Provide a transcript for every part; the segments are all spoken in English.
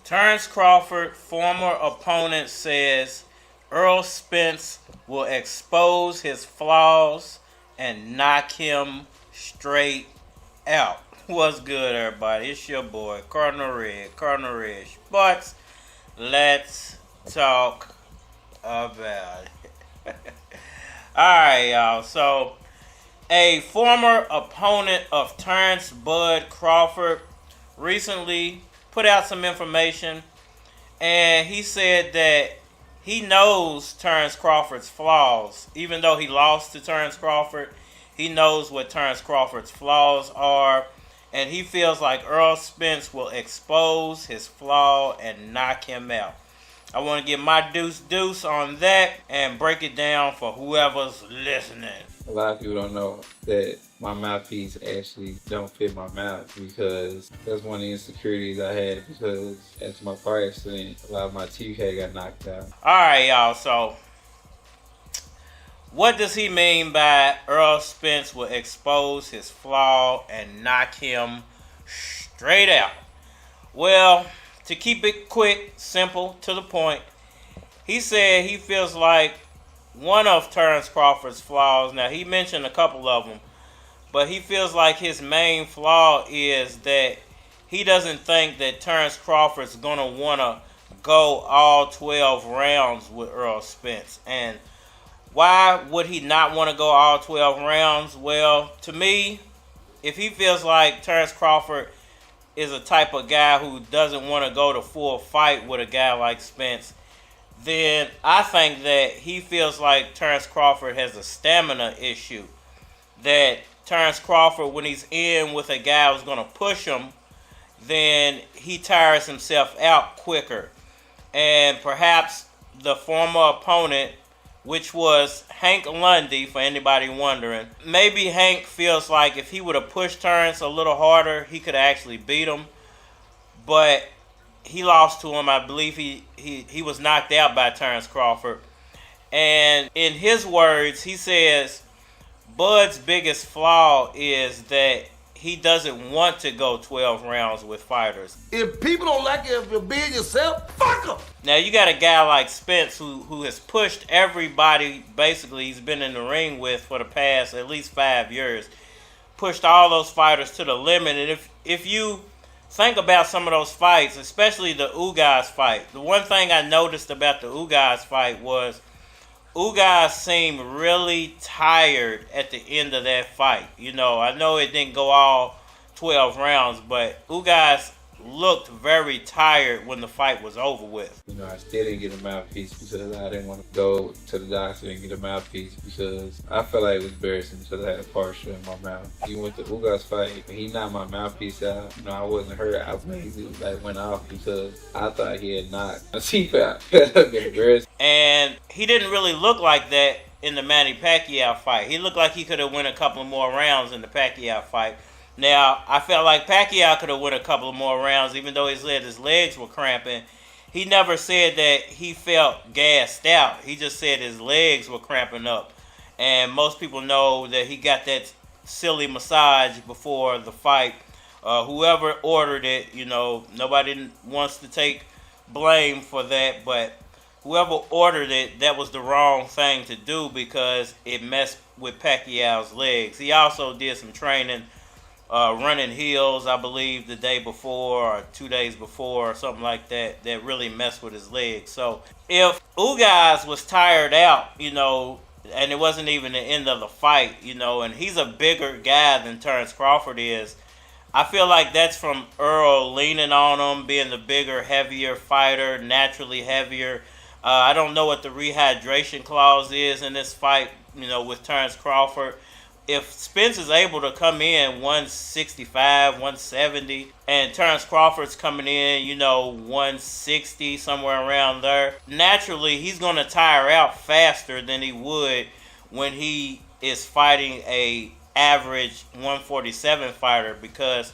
Terence Crawford, former opponent, says Errol Spence will expose his flaws and knock him straight out. What's good, everybody? It's your boy, Cardinal Red. But let's talk about it. Alright, y'all. So, a former opponent of Terence Bud Crawford recently put out some information, and he said that he knows Terence Crawford's flaws. Even though he lost to Terence Crawford, he knows what Terence Crawford's flaws are, and he feels like Errol Spence will expose his flaw and knock him out. I want to get my deuce on that and break it down for whoever's listening. A lot of people don't know that my mouthpiece actually don't fit my mouth, because that's one of the insecurities I had, because after my car accident, a lot of my teeth had got knocked out. Alright, y'all, so what does he mean by Errol Spence will expose his flaw and knock him straight out? Well, to keep it quick, simple, to the point, he said he feels like one of Terence Crawford's flaws, now he mentioned a couple of them, but he feels like his main flaw is that he doesn't think that Terence Crawford's going to want to go all 12 rounds with Errol Spence. And why would he not want to go all 12 rounds? Well, to me, if he feels like Terence Crawford is a type of guy who doesn't want to go to full fight with a guy like Spence, then I think that he feels like Terence Crawford has a stamina issue. That Terence Crawford, when he's in with a guy who's going to push him, then he tires himself out quicker. And perhaps the former opponent, which was Hank Lundy, for anybody wondering, maybe Hank feels like if he would have pushed Terence a little harder, he could actually beat him. But he lost to him. I believe he was knocked out by Terence Crawford. And in his words, he says Bud's biggest flaw is that he doesn't want to go 12 rounds with fighters. If people don't like it, if you're being yourself, fuck them. Now, you got a guy like Spence who has pushed everybody, basically, he's been in the ring with for the past at least 5 years. Pushed all those fighters to the limit. And if you think about some of those fights, especially the Ugas fight, the one thing I noticed about the Ugas fight was Ugas seemed really tired at the end of that fight. You know, I know it didn't go all 12 rounds, but Ugas looked very tired when the fight was over with. You know, I still didn't get a mouthpiece because I didn't want to go to the doctor and get a mouthpiece, because I felt like it was embarrassing because I had a partial in my mouth. Even with the Ugas fight, when he knocked my mouthpiece out, you know, I wasn't hurt. I was went off because I thought he had knocked my teeth out. And he didn't really look like that in the Manny Pacquiao fight. He looked like he could have won a couple more rounds in the Pacquiao fight. Now, I felt like Pacquiao could have won a couple of more rounds, even though his legs were cramping. He never said that he felt gassed out. He just said his legs were cramping up. And most people know that he got that silly massage before the fight. Whoever ordered it, you know, nobody wants to take blame for that, but whoever ordered it, that was the wrong thing to do because it messed with Pacquiao's legs. He also did some training running heels, I believe, the day before or 2 days before or something like that, that really messed with his legs. So if Ugas was tired out, you know, and it wasn't even the end of the fight, you know, and he's a bigger guy than Terence Crawford is, I feel like that's from Errol leaning on him, being the bigger, heavier fighter, naturally heavier. I don't know what the rehydration clause is in this fight, you know, with Terence Crawford. If Spence is able to come in 165, 170, and Terence Crawford's coming in, you know, 160, somewhere around there, naturally he's going to tire out faster than he would when he is fighting a average 147 fighter, because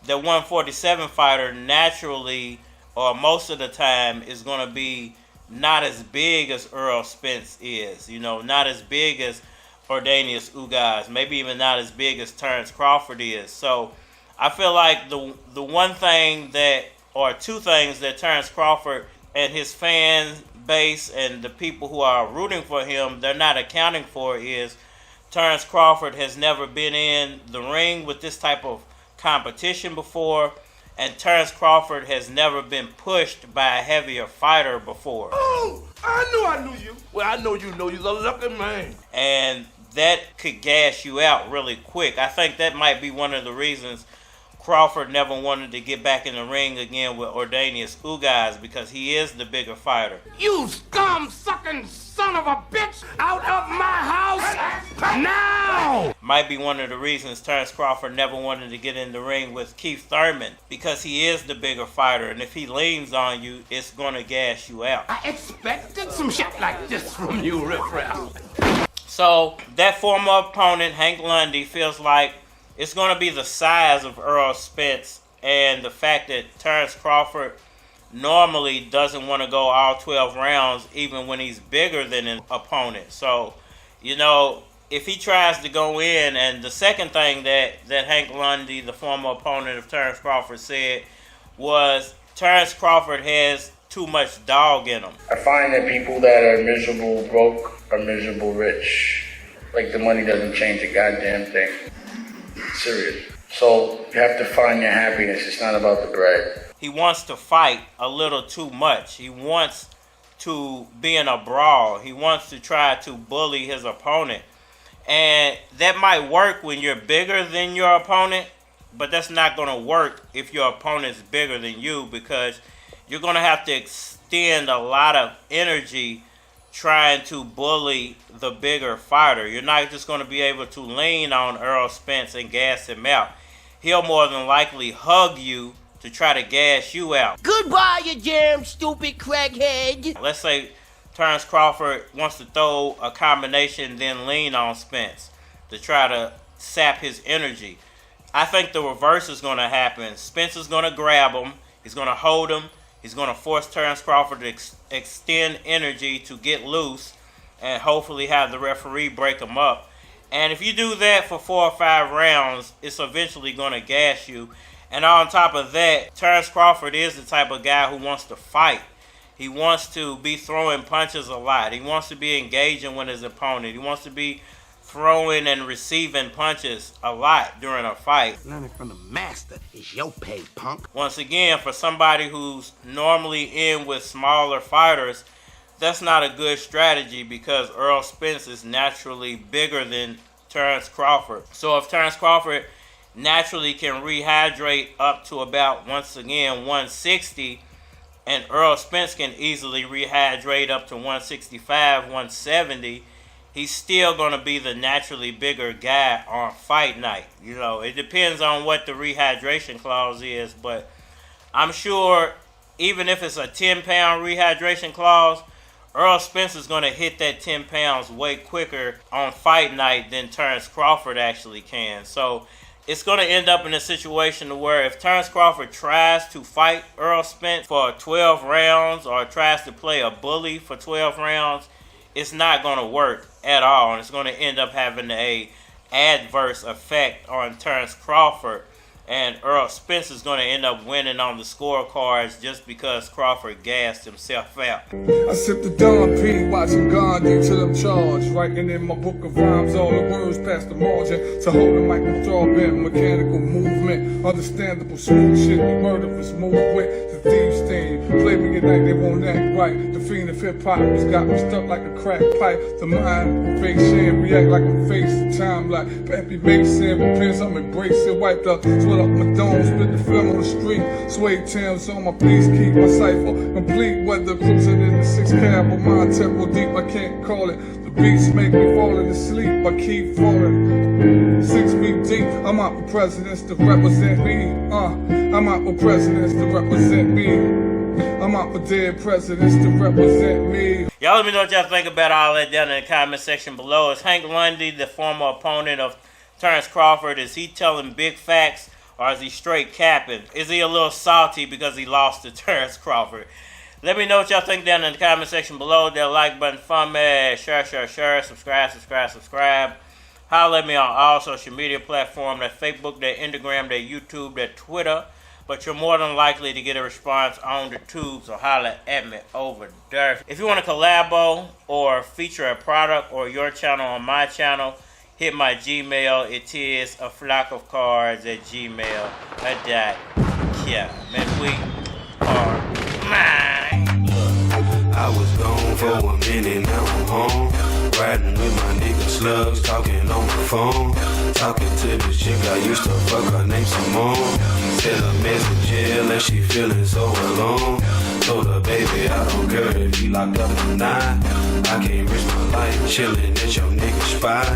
the 147 fighter naturally, or most of the time, is going to be not as big as Errol Spence is. You know, not as big as Ordanius Ugas. Maybe even not as big as Terence Crawford is. So I feel like the one thing that, or two things that Terence Crawford and his fan base and the people who are rooting for him, they're not accounting for is Terence Crawford has never been in the ring with this type of competition before, and Terence Crawford has never been pushed by a heavier fighter before. Oh, I knew you. Well, I know you know you're a lucky man. And that could gas you out really quick. I think that might be one of the reasons Crawford never wanted to get back in the ring again with Ordanius Ugas, because he is the bigger fighter. You scum-sucking son of a bitch! Out of my house now! Might be one of the reasons Terence Crawford never wanted to get in the ring with Keith Thurman, because he is the bigger fighter, and if he leans on you, it's going to gas you out. I expected some shit like this from you, riffraff. So that former opponent, Hank Lundy, feels like it's going to be the size of Errol Spence and the fact that Terence Crawford normally doesn't want to go all 12 rounds even when he's bigger than an opponent. So, you know, if he tries to go in, and the second thing that Hank Lundy, the former opponent of Terence Crawford, said was Terence Crawford has too much dog in him. I find that people that are miserable broke are miserable rich. Like, the money doesn't change a goddamn thing. Serious. So you have to find your happiness. It's not about the bread. He wants to fight a little too much. He wants to be in a brawl. He wants to try to bully his opponent. And that might work when you're bigger than your opponent, but that's not going to work if your opponent's bigger than you, because you're going to have to extend a lot of energy trying to bully the bigger fighter. You're not just going to be able to lean on Errol Spence and gas him out. He'll more than likely hug you to try to gas you out. Goodbye, you damn stupid crackhead. Let's say Terence Crawford wants to throw a combination, then lean on Spence to try to sap his energy. I think the reverse is going to happen. Spence is going to grab him. He's going to hold him. He's going to force Terence Crawford to extend energy to get loose and hopefully have the referee break him up. And if you do that for 4 or 5 rounds, it's eventually going to gas you. And on top of that, Terence Crawford is the type of guy who wants to fight. He wants to be throwing punches a lot. He wants to be engaging with his opponent. He wants to be throwing and receiving punches a lot during a fight. Learning from the master is your pay, punk. Once again, for somebody who's normally in with smaller fighters, that's not a good strategy, because Errol Spence is naturally bigger than Terence Crawford. So if Terence Crawford naturally can rehydrate up to about, once again, 160, and Errol Spence can easily rehydrate up to 165, 170, he's still going to be the naturally bigger guy on fight night. You know, it depends on what the rehydration clause is, but I'm sure even if it's a 10-pound rehydration clause, Errol Spence is going to hit that 10 pounds way quicker on fight night than Terence Crawford actually can. So it's going to end up in a situation where if Terence Crawford tries to fight Errol Spence for 12 rounds or tries to play a bully for 12 rounds, it's not going to work at all, and it's going to end up having a adverse effect on Terence Crawford, and Errol Spence is going to end up winning on the scorecards just because Crawford gassed himself out. I sip the Don P, watching Gandhi till I'm charged, writing in my book of rhymes all the words past the margin, to hold the mic and throw a mechanical movement, understandable smooth shit, the murderers move with the thieves theme, play me at night, they won't act right, the fiend of hip hop has got me stuck like a crack pipe, the mind, face and react like I'm facing time like Pappy Mason, repairs, I'm embracing, wiped up, swell up my dome, split the film on the street, suede Tim's on my piece, keep my cipher complete, weather cruising in the 6 cab with my tempo deep, I can't call it, the beats make me falling asleep, I keep falling, 6 feet deep, I'm out for presidents to represent me, I'm out for presidents to represent me, I'm out for dead presidents to represent me. Y'all let me know what y'all think about all that down in the comment section below. Is Hank Lundy, the former opponent of Terence Crawford, is he telling big facts or is he straight capping? Is he a little salty because he lost to Terence Crawford? Let me know what y'all think down in the comment section below. That like button for me. Share. Subscribe. Holler at me on all social media platforms. That Facebook, that Instagram, that YouTube, that Twitter. But you're more than likely to get a response on the tube, so holler at me over there. If you want to collabo or feature a product or your channel on my channel, hit my Gmail. It is aflockofcards@gmail.com. Man, we are mine. I was gone for a minute, now I'm home. Riding with my nigga Slugs, talking on the phone. Talking to this chick I used to fuck, her name Simone. Said her man's in jail and she feeling so alone. Told her, baby, I don't care if you locked up or not. I can't risk my life chilling at your nigga's spot.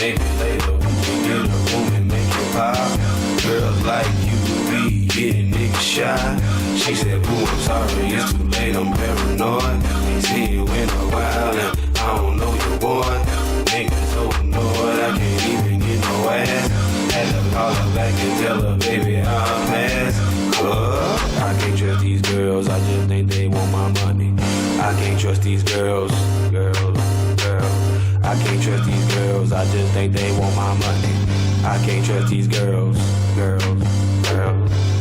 Maybe later we can get a room and make it pop. Girls like you be getting niggas shot. She said, boo, I'm sorry, it's too late, I'm paranoid. See you in a while and I don't know your boy. Niggas so annoyed, I can't even get no ass. Had to call her back and tell her, baby, I'll pass. I can't trust these girls, I just think they want my money. I can't trust these girls. I can't trust these girls, I just think they want my money. I can't trust these girls.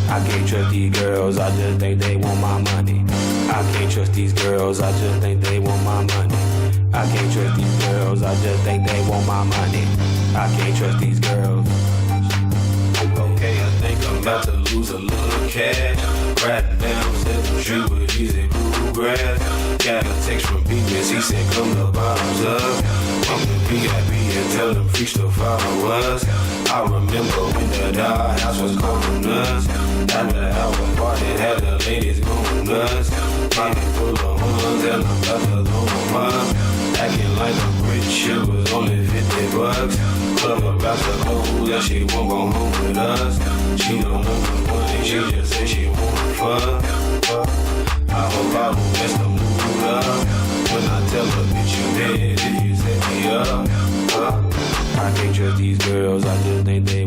I can't trust these girls, I just think they want my money. I can't trust these girls, I just think they want my money. I can't trust these girls, I just think they want my money. I can't trust these girls. Okay, I think I'm about to lose a little cash. Riding down 7th Street with easy bluegrass. Got a text from Beatles, he said come the bottoms up. I'm the VIP and tell them freaks to follow us. I remember when the dollhouse was calling us. After the hour party, had the ladies going nuts. Pocket full of ones and I'm about to loan them up. Acting like a rich shit was only $50. Club about to close and she won't go home with us. She don't know the money, she just say she wanna fuck. I hope I don't mess the mood up. When I tell her, bitch, you dead if you set me up. I can't trust these girls, I just think they